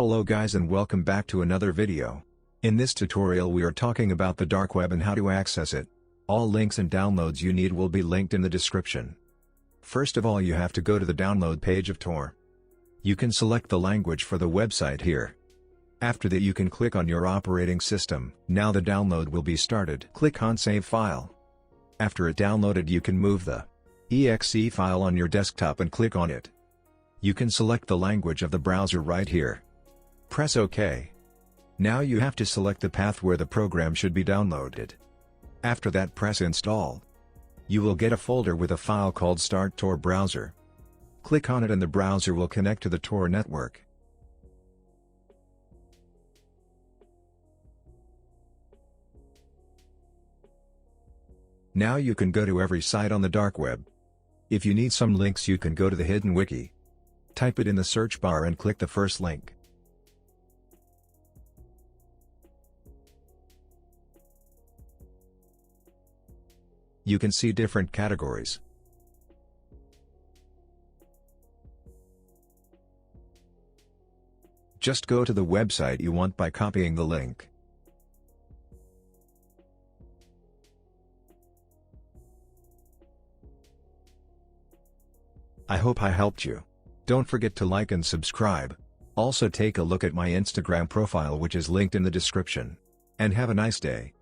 Hello guys and welcome back to another video. In this tutorial we are talking about the dark web and how to access it. All links and downloads you need will be linked in the description. First of all, you have to go to the download page of Tor. You can select the language for the website here. After that you can click on your operating system. Now the download will be started. Click on Save File. After it downloaded you can move the exe file on your desktop and click on it. You can select the language of the browser right here. Press OK. Now you have to select the path where the program should be downloaded. After that press Install. You will get a folder with a file called Start Tor Browser. Click on it and the browser will connect to the Tor network. Now you can go to every site on the dark web. If you need some links you can go to the Hiddenwiki. Type it in the search bar and click the first link. You can see different categories. Just go to the website you want by copying the link. I hope I helped you. Don't forget to like and subscribe. Also take a look at my Instagram profile which is linked in the description. And have a nice day.